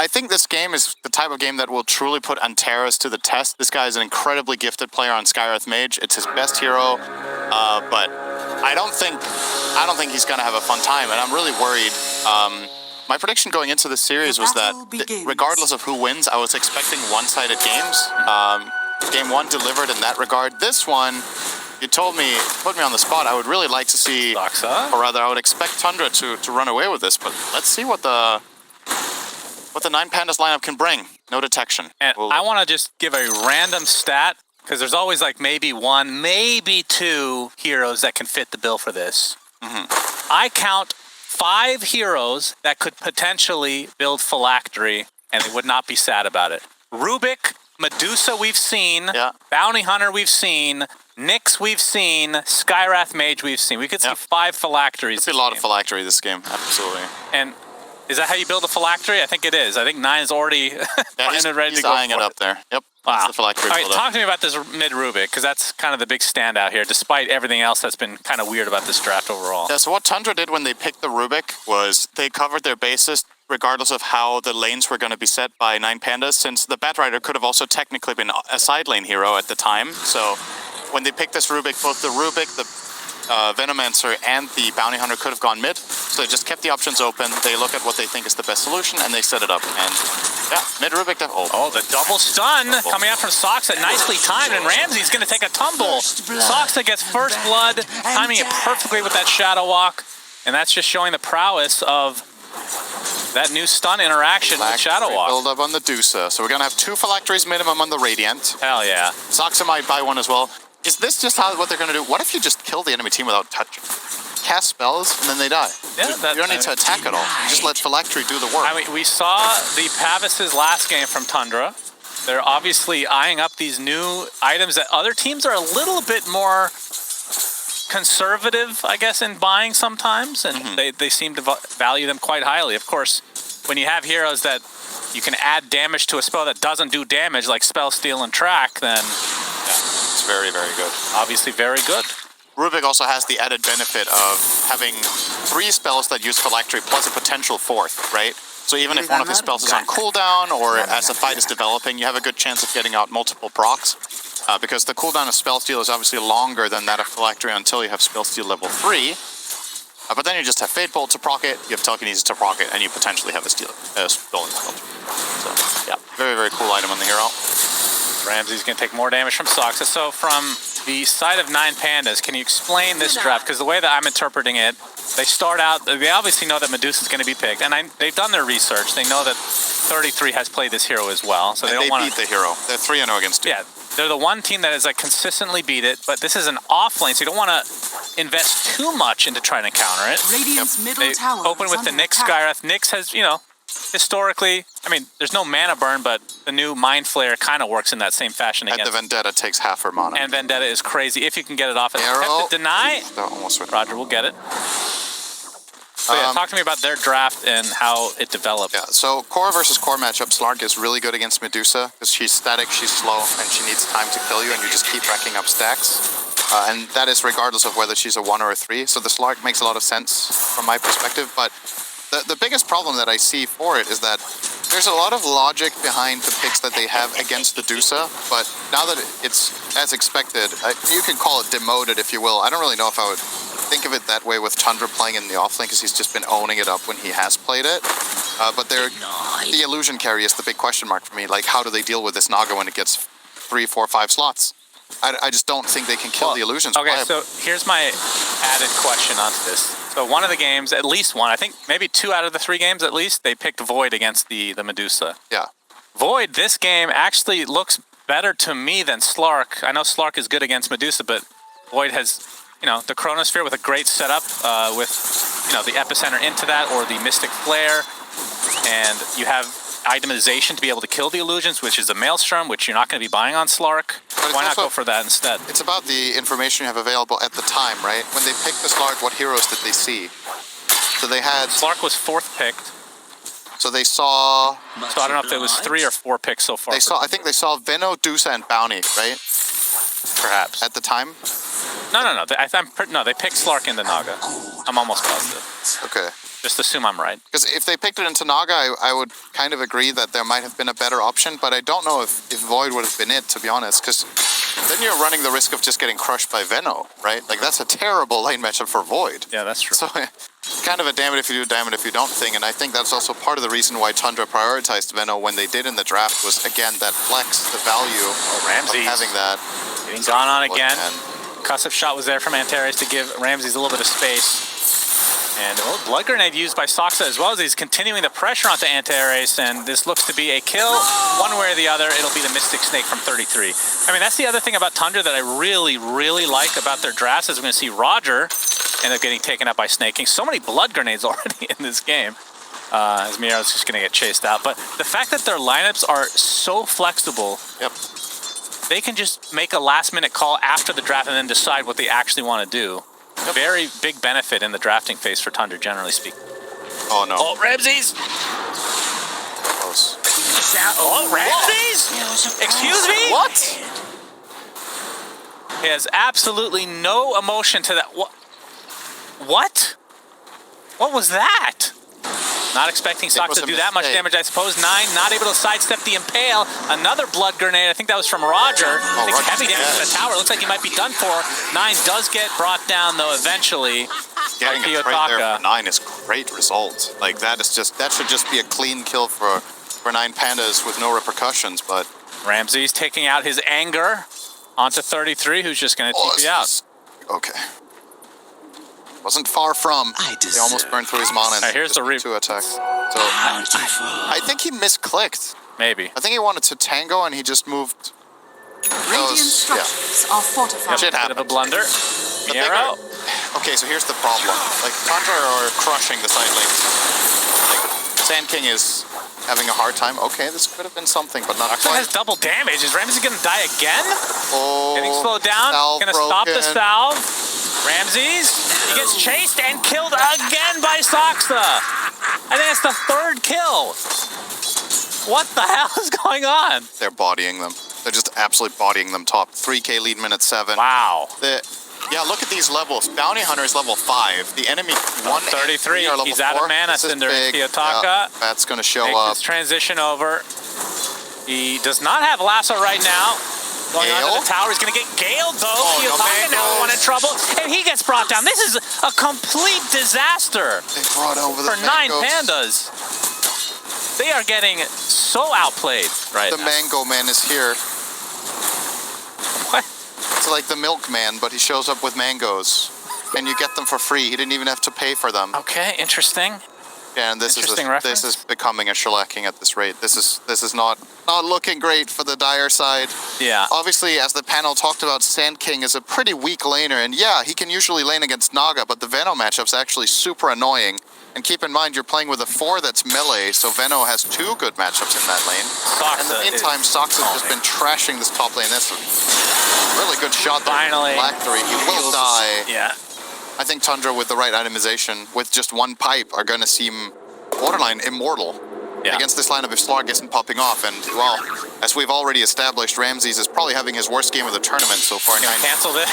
I think this game is the type of game that will truly put Antares to the test. This guy is an incredibly gifted player on Skywrath Mage. It's his best hero, but I don't think he's gonna have a fun time, and I'm really worried. My prediction going into this series was that regardless of who wins, I was expecting one-sided games. Game 1 delivered in that regard. This one, you told me, put me on the spot. I would really like to see, SAKSA? or rather, I would expect Tundra to run away with this. But let's see what the 9PANDAS lineup can bring. No detection. And I want to just give a random stat, because there's always like maybe one, maybe two heroes that can fit the bill for this. I count 5 heroes that could potentially build Phylactery, and they would not be sad about it. Rubik, Medusa we've seen, Bounty Hunter we've seen, Nyx we've seen, Skywrath Mage we've seen. We could see 5 Phylacteries. There's a lot of Phylactery this game, absolutely. And is that how you build a Phylactery? I think it is. I think 9 is already he's ready to go eyeing it up there. Yep. Wow. That's the Phylactery. All right, talk to me about this mid Rubik, because that's kind of the big standout here, despite everything else that's been kind of weird about this draft overall. Yeah, so what Tundra did when they picked the Rubik was they covered their bases regardless of how the lanes were going to be set by 9PANDAS, since the Batrider could have also technically been a side lane hero at the time. So when they picked this Rubik, both the Rubik, the Venomancer, and the Bounty Hunter could have gone mid. So they just kept the options open. They look at what they think is the best solution, and they set it up. And yeah, mid Rubik. Oh, the double stun coming out from SAKSA, nicely timed, and Ramsey's going to take a tumble. SAKSA gets first blood, timing it perfectly with that Shadow Walk, and that's just showing the prowess of that new stun interaction with Shadow Walk. Build up on the Dusa. So we're going to have 2 Phylacteries minimum on the Radiant. Hell yeah. SAKSA might buy one as well. Is this just what they're going to do? What if you just kill the enemy team without touching? Cast spells, and then they die. Yeah, you don't need to attack at all. You just let Phylactery do the work. I mean, we saw the Pavis' last game from Tundra. They're obviously eyeing up these new items that other teams are a little bit more conservative, I guess, in buying sometimes, and they seem to value them quite highly. Of course, when you have heroes that you can add damage to a spell that doesn't do damage, like Spell Steal and Track, then it's very, very good. Obviously very good. Rubik also has the added benefit of having 3 spells that use Phylactery plus a potential 4th, right? So even if one of his spells is on cooldown or as the fight is developing, you have a good chance of getting out multiple procs. Because the cooldown of Spell Steal is obviously longer than that of Phylactery until you have Spell Steal level 3. But then you just have Fate Bolt to proc it, you have Telekinesis to proc it, and you potentially have a Stolen Spell. So, yeah, very, very cool item on the hero. Ramsey's going to take more damage from SAKSA. So from the side of 9PANDAS, can you explain this draft? Because the way that I'm interpreting it, they start out, they obviously know that Medusa's going to be picked, and they've done their research. They know that 33 has played this hero as well, so they don't want to beat the hero. They're 3-0 against 2. Yeah, they're the one team that has like consistently beat it, but this is an off lane, so you don't want to invest too much into trying to counter it. Radiant's middle tower they open with the Nyx Skywrath. Nyx has, you know, historically, I mean, there's no mana burn, but the new Mind Flayer kind of works in that same fashion against. And the Vendetta takes half her mana. And Vendetta is crazy if you can get it off. Arrow. Deny. Almost Roger will get it. So yeah, talk to me about their draft and how it developed. Yeah, so core versus core matchup, Slark is really good against Medusa because she's static, she's slow, and she needs time to kill you, and you just keep racking up stacks. And that is regardless of whether she's a 1 or a 3. So the Slark makes a lot of sense from my perspective, but the biggest problem that I see for it is that there's a lot of logic behind the picks that they have against the Dusa, but now that it's as expected, you can call it demoted if you will. I don't really know if I would think of it that way with Tundra playing in the offlane because he's just been owning it up when he has played it. But the illusion carry is the big question mark for me. Like, how do they deal with this Naga when it gets 3, 4, 5 slots? I just don't think they can kill the illusions. Okay, so here's my added question onto this. So one of the games, at least one, I think maybe 2 out of the 3 games at least, they picked Void against the Medusa. Yeah. Void, this game actually looks better to me than Slark. I know Slark is good against Medusa, but Void has, you know, the Chronosphere with a great setup with, you know, the Epicenter into that or the Mystic Flare. And you have itemization to be able to kill the illusions, which is a Maelstrom, which you're not going to be buying on Slark. Why not go for that instead? It's about the information you have available at the time, right? When they picked the Slark, what heroes did they see? So they had... Slark was 4th picked. So they saw... So I don't know if it was 3 or 4 picks so far. They saw, I think they saw Veno, Dusa, and Bounty, right? Perhaps. At the time? No. They picked Slark in the Naga. I'm almost positive. Okay. Just assume I'm right. Because if they picked it into Naga, I would kind of agree that there might have been a better option, but I don't know if Void would have been it, to be honest, because then you're running the risk of just getting crushed by Veno, right? Like, that's a terrible lane matchup for Void. Yeah, that's true. So, kind of a damn it if you do, damn it if you don't thing, and I think that's also part of the reason why Tundra prioritized Veno when they did in the draft was, again, that flex, the value of having that. Getting gone on again. And Cussive shot was there from Antares to give Ramses a little bit of space. And a little blood grenade used by SAKSA as well as he's continuing the pressure onto Antares, and this looks to be a kill. One way or the other, it'll be the Mystic Snake from 33. I mean, that's the other thing about Tundra that I really, really like about their drafts is we're going to see Roger end up getting taken out by Snaking. So many blood grenades already in this game. As Miro's just going to get chased out. But the fact that their lineups are so flexible, they can just make a last-minute call after the draft and then decide what they actually want to do. A very big benefit in the drafting phase for Tundra, generally speaking. oh no. Oh, Ramses! Close. Oh, Ramses! Excuse me? What? He has absolutely no emotion to that. What? What was that? Not expecting SAKSA to do that much damage, I suppose. 9 not able to sidestep the Impale. Another blood grenade. I think that was from Roger. I think heavy damage to the tower. Looks like he might be done for. 9 does get brought down, though, eventually. Getting a trade there for 9 is great result. Like, that should just be a clean kill for 9PANDAS with no repercussions, but... Ramses taking out his anger onto 33, who's just going to TP out. Okay. Wasn't far from. They almost burned through his mana. Right, here's the two attacks. So I think he misclicked. Maybe. I think he wanted to tango and he just moved. Radiant structures are fortified. Shit Bit of a happened. blunder. Miero. Okay, so here's the problem. Like, Tundra are crushing the side lanes. Like, Sand King is having a hard time. Okay, this could have been something, but not SAKSA quite. has double damage. Is Ramses going to die again? Oh, Getting slowed down. Going to stop the salve. Ramses, he gets chased and killed again by SAKSA. I think that's the 3rd kill. What the hell is going on? They're bodying them. They're just absolutely bodying them top. 3k lead minute 7. Wow. Yeah, look at these levels. Bounty Hunter is level 5. The enemy 133. are level He's 4. out of mana. This is Cinder big. Kiyotaka. Yeah, that's going to show Makes up. his transition over. He does not have lasso right now. Going onto the tower, he's going to get galed though. Kiyotaka now one in trouble, and he gets brought down. This is a complete disaster They brought over the for 9PANDAS. They are getting so outplayed right now. The now. Mango Man is here. What? It's like the Milkman, but he shows up with mangoes. And you get them for free. He didn't even have to pay for them. Okay, interesting. Yeah, and this is becoming a shellacking at this rate. This is not looking great for the dire side. Yeah. Obviously, as the panel talked about, Sand King is a pretty weak laner, and yeah, he can usually lane against Naga, but the Veno matchup's actually super annoying. And keep in mind, you're playing with a 4 that's melee, so Veno has 2 good matchups in that lane. In the meantime, SAKSA's just been trashing this top lane. That's a really good shot there. Finally. Black 3, he will die. Yeah. I think Tundra, with the right itemization, with just 1 pipe, are going to seem borderline immortal against this lineup if Slark isn't popping off. And, well, as we've already established, Ramses is probably having his worst game of the tournament so far. Canceled it.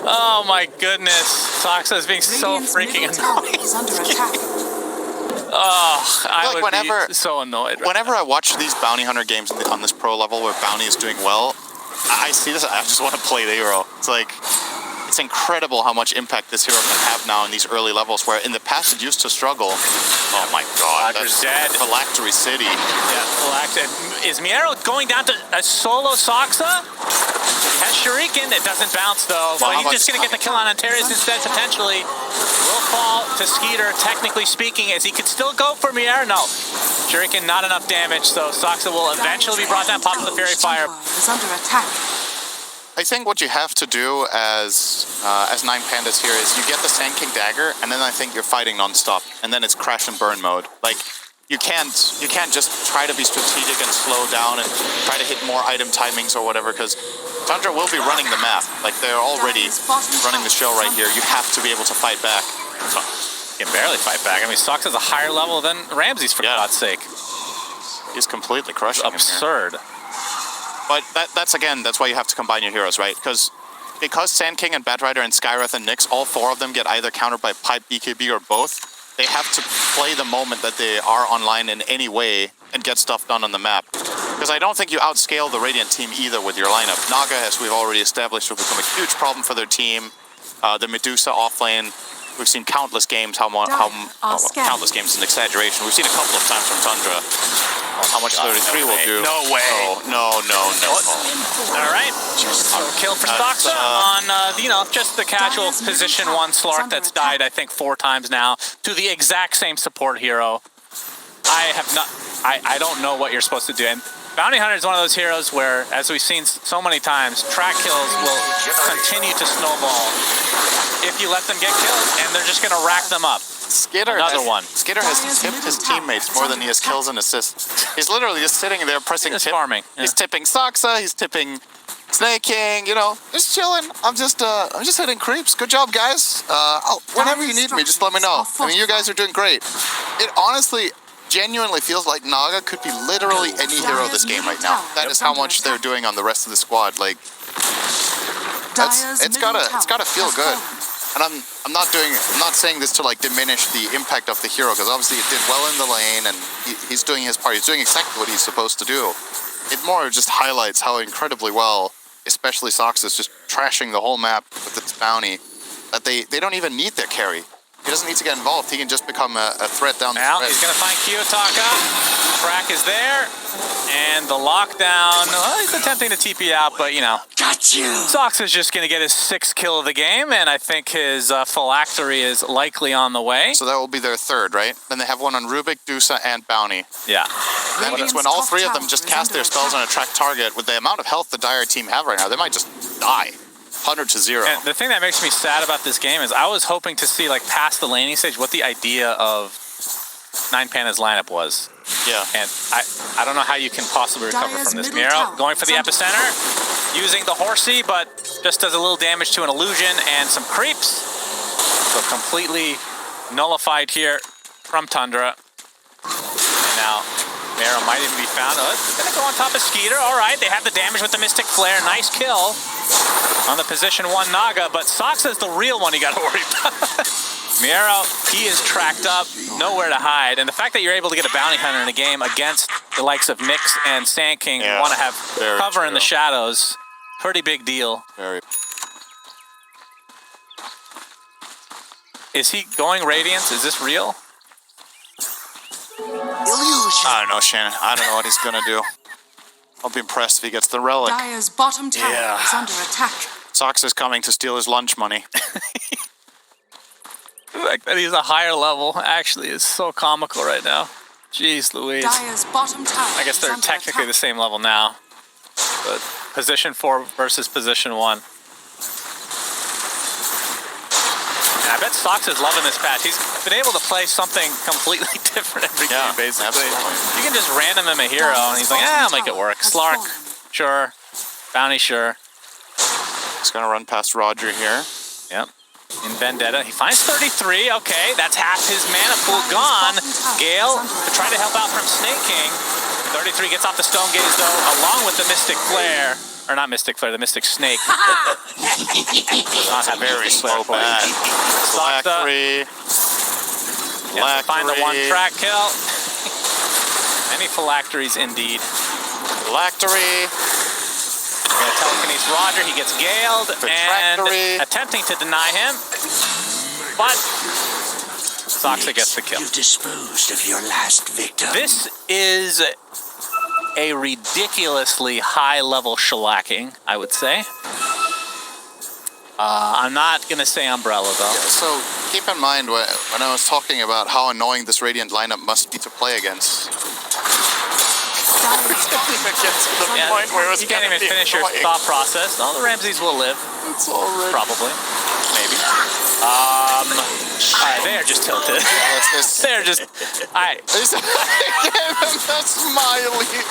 Oh my goodness. SAKSA is being so freaking annoying. Oh, I would be so annoyed. Whenever I watch these Bounty Hunter games on this pro level where Bounty is doing well, I see this, I just want to play the hero. It's like, it's incredible how much impact this hero can have now in these early levels, where in the past it used to struggle. Oh my god, Roger's dead. Phylactery City. Yeah, Phylactery. Is Miero going down to a solo SAKSA? He has Shuriken, it doesn't bounce though. But he's just going to get the kill on Antares instead, potentially. Will fall to Skeeter, technically speaking, as he could still go for Miero. No. Shuriken, not enough damage, so SAKSA will eventually be brought down, pop the Fairy Fire. Is under attack. I think what you have to do as 9PANDAS here is you get the Sand King dagger, and then I think you're fighting non-stop, and then it's crash and burn mode. Like, you can't just try to be strategic and slow down and try to hit more item timings or whatever, because Tundra will be running the map. Like, they're already running the show right here. You have to be able to fight back. You can barely fight back. I mean, SAKSA's a higher level than Ramses, for God's sake. He's completely crushing him here. Absurd. But that's why you have to combine your heroes, right? Because because Sand King and Batrider and Skywrath and Nyx, all four of them get either countered by Pipe, BKB, or both. They have to play the moment that they are online in any way and get stuff done on the map. Because I don't think you outscale the Radiant team either with your lineup. Naga, as we've already established, will become a huge problem for their team. The Medusa offlane, we've seen countless games. Countless games is an exaggeration. We've seen a couple of times from Tundra. How much 33 will do? No way. No. All right. Kill for SAKSA on, just the casual position 1 Slark that's died, I think, 4 times now to the exact same support hero. I don't know what you're supposed to do. And Bounty Hunter is one of those heroes where, as we've seen so many times, track kills will continue to snowball if you let them get killed, and they're just going to rack them up. Skitter has tipped his teammates more than he has kills and assists. He's literally just sitting there pressing tip. Farming. Yeah. He's tipping SAKSA, he's tipping Snake King, just chilling. I'm just hitting creeps. Good job, guys. Whenever you need me, just let me know. I mean, you guys are doing great. It honestly genuinely feels like Naga could be literally any hero this game right now. That is how much they're doing on the rest of the squad. Like, it's gotta feel good. And I'm not saying this to like diminish the impact of the hero, because obviously it did well in the lane and he's doing his part. He's doing exactly what he's supposed to do. It more just highlights how incredibly well, especially SAKSA, is just trashing the whole map with its bounty, that they don't even need their carry. He doesn't need to get involved. He can just become a threat down the stretch. He's going to find Kiyotaka. Crack is there. And the lockdown. Well, he's attempting to TP out, but, Got you! SAKSA is just going to get his 6th kill of the game, and I think his phylactery is likely on the way. So that will be their 3rd, right? Then they have one on Rubik, Dusa, and Bounty. Yeah. That means when all 3 of them just cast their spells on a track target, with the amount of health the Dire team have right now, they might just die. 100-0. And the thing that makes me sad about this game is I was hoping to see, like, past the laning stage, what the idea of 9PANDAS lineup was. Yeah. And I don't know how you can possibly recover from this. Miro going for the epicenter, using the horsey, but just does a little damage to an illusion and some creeps. So completely nullified here from Tundra. And now Miro might even be found. Oh, it's gonna go on top of Skeeter. All right, they have the damage with the Mystic Flare. Nice kill on the position 1 Naga, but SAKSA is the real one you gotta worry about. Miro, he is tracked up, nowhere to hide, and the fact that you're able to get a Bounty Hunter in a game against the likes of Nyx and Sand King, who want to have cover in the shadows, pretty big deal. Is he going Radiance? Is this real? Illusion. I don't know, Shannon. I don't know what he's gonna do. I'll be impressed if he gets the relic. Dire's bottom tower is under attack. SAKSA's coming to steal his lunch money. The fact that he's a higher level actually is so comical right now. Jeez Louise. Dire's bottom tower I guess they're technically the same level now. But position 4 versus position 1. And I bet SAKSA's loving this patch. He's been able to play something completely different every game, basically. Absolutely. You can just random him a hero, and he's like, I'll make it work. Slark, sure. Bounty, sure. He's going to run past Roger here. Yep. In Vendetta. He finds 33. Okay, that's half his mana pool gone. Gale to try to help out from Snake King. 33 gets off the Stone Gaze, though, along with the Mystic Flare. Or not Mystic Flare, the Mystic Snake. Not very slow bad. Phylactery. Yeah, find the 1 track kill. Many phylacteries indeed. Phylactery. We're going to telekinesis Roger. He gets galed and attempting to deny him. But SAKSA gets the kill. You disposed of your last victim. This is a ridiculously high-level shellacking, I would say. I'm not going to say Umbrella, though. Yeah, so keep in mind when I was talking about how annoying this Radiant lineup must be to play against. You can't even finish your thought process. All the Ramses will live. It's already. Probably. Maybe. Alright, they are just tilted. They're just... I gave him the smiley.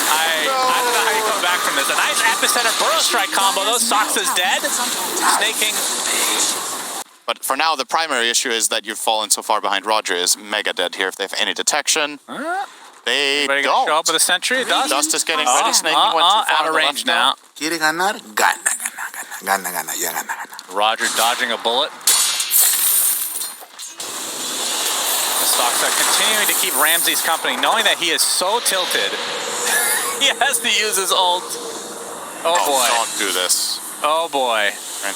I don't know how you come back from this. A nice epicenter burrow strike combo, though. SAKSA's dead. Snake King. But for now, the primary issue is that you've fallen so far behind. Roger is mega dead here if they have any detection. They don't. Show up with a sentry. Dust is getting ready. Snake went too far out of range now. Gana, gana, ya gana, gana. Roger dodging a bullet. SAKSA continuing to keep Ramsey's company, knowing that he is so tilted. He has to use his ult. Oh boy. Don't do this. Oh boy.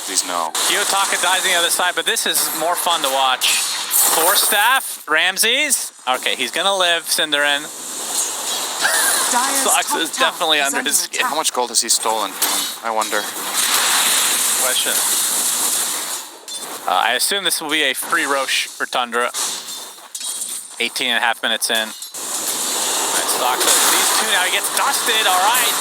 Please no. Kiyotaka dies on the other side, but this is more fun to watch. Force staff, Ramses. Okay, he's gonna live, Cinderin. SAKSA is definitely under his skin. How much gold has he stolen? I wonder. Question. I assume this will be a free Roche for Tundra. 18 and a half minutes in. SAKSA, these two now, he gets dusted, all right.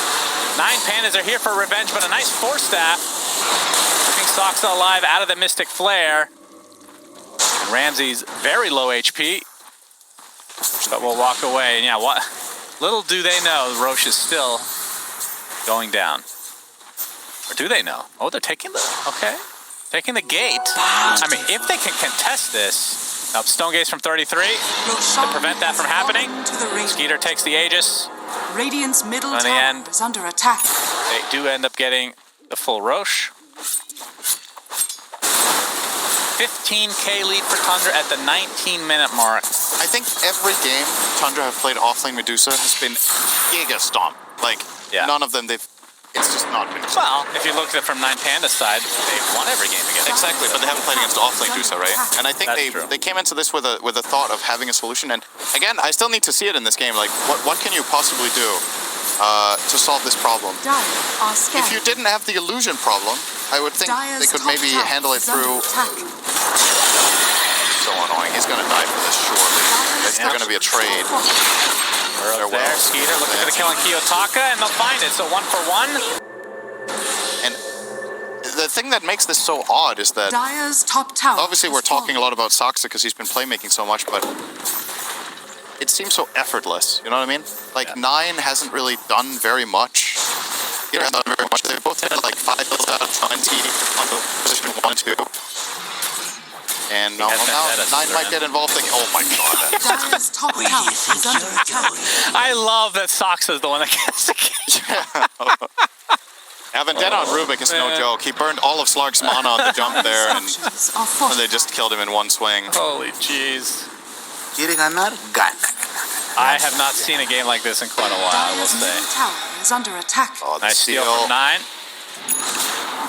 9PANDAS are here for revenge, but a nice force staff. Keeping SAKSA alive out of the Mystic Flare. And Ramsey's very low HP, but will walk away. And yeah, what? Little do they know, Roche is still going down. Or do they know? Oh, they're taking the, okay. Taking the gate. I mean, if they can contest this. Now, Stone Gaze from 33 to prevent that from happening. Skeeter takes the Aegis. Radiant's middle In the tower end, is under attack. they do end up getting the full Roche. 15k lead for Tundra at the 19-minute mark. I think every game Tundra have played offlane Medusa has been giga stomp. Like, Yeah. none of them it's just not been. Well, if you look at it from 9PANDAS side, they've won every game against. Exactly, but they haven't played against offlane Medusa, right? And I think That's true. they came into this with a thought of having a solution. And again, I still need to see it in this game. Like, what can you possibly do to solve this problem? Dire are scared. If you didn't have the illusion problem, I would think Dire's they could top maybe tower handle it is under through. attack. So annoying. He's gonna die for this, surely. It's still gonna be a trade. Burrow's there, Skeeter looking for the kill on Kiyotaka, and they'll find it. So 1 for 1. And the thing that makes this so odd is that Dire's top tower. obviously we're talking a lot about SAKSA because he's been playmaking so much, but it seems so effortless. You know what I mean? Like, Yeah. 9 hasn't really done very much. He hasn't done very much. They both had like 5 kills out of 20 on the position 1 and 2. And now has Vendetta 9 might get involved. Oh my god. Dire's top Where do tower you think is under you're attack. going? I love that SAKSA is the one that gets the kill. Yeah, Vendetta on Rubik is no joke. He burned all of Slark's mana on the jump there, and Structures are they fortified. just killed him in one swing. Holy jeez. ¿Quiere ganar? Gana, gana. I have not seen a game like this in quite a while, I will Dire's say. middle tower is under attack. Oh, the Nice steal from 9.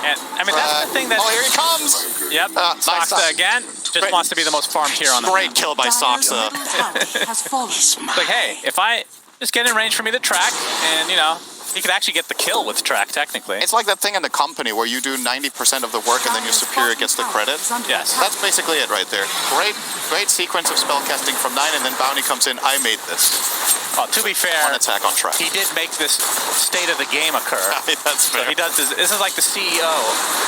And, I mean, that's the thing that... Oh, here he comes! Yep, nice SAKSA stuff. again. Just wants to be the most farmed here on the Great kill by Dire's SAKSA. middle tower has fallen. Like, hey, if I just get in range for me to track, and, you know, he could actually get the kill with track, technically. It's like that thing in the company where you do 90% of the work and then your superior gets the credit. Yes. That's basically it right there. Great sequence of spellcasting from 9, and then Bounty comes in. I made this. Oh, to be fair, One attack on track. he did make this state of the game occur. That's So fair. he does this. This is like the CEO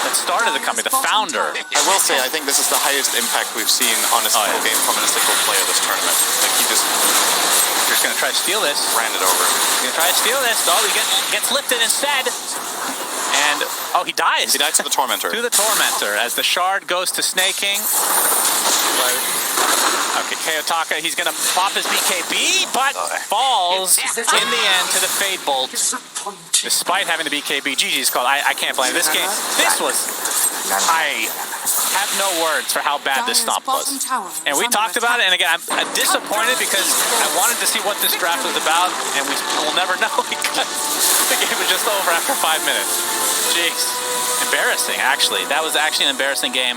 that started the company, the founder. I will say, I think this is the highest impact we've seen on a single game from a single player this tournament. Like, he just He's gonna try to steal this. ran it over. He's gonna try to steal this. Oh, he gets lifted instead. And, oh, he dies. He died to the Tormentor. To the Tormentor as the shard goes to snaking. Okay, Kiyotaka, he's gonna pop his BKB, but falls in the end to the Fade Bolt. Despite having the BKB, GG's called. I can't blame this game. This was, I have no words for how bad this stomp was. And we talked about it, and again, I'm disappointed because I wanted to see what this draft was about, and we will never know because the game was just over after 5 minutes. Jeez. Embarrassing, actually. That was actually an embarrassing game.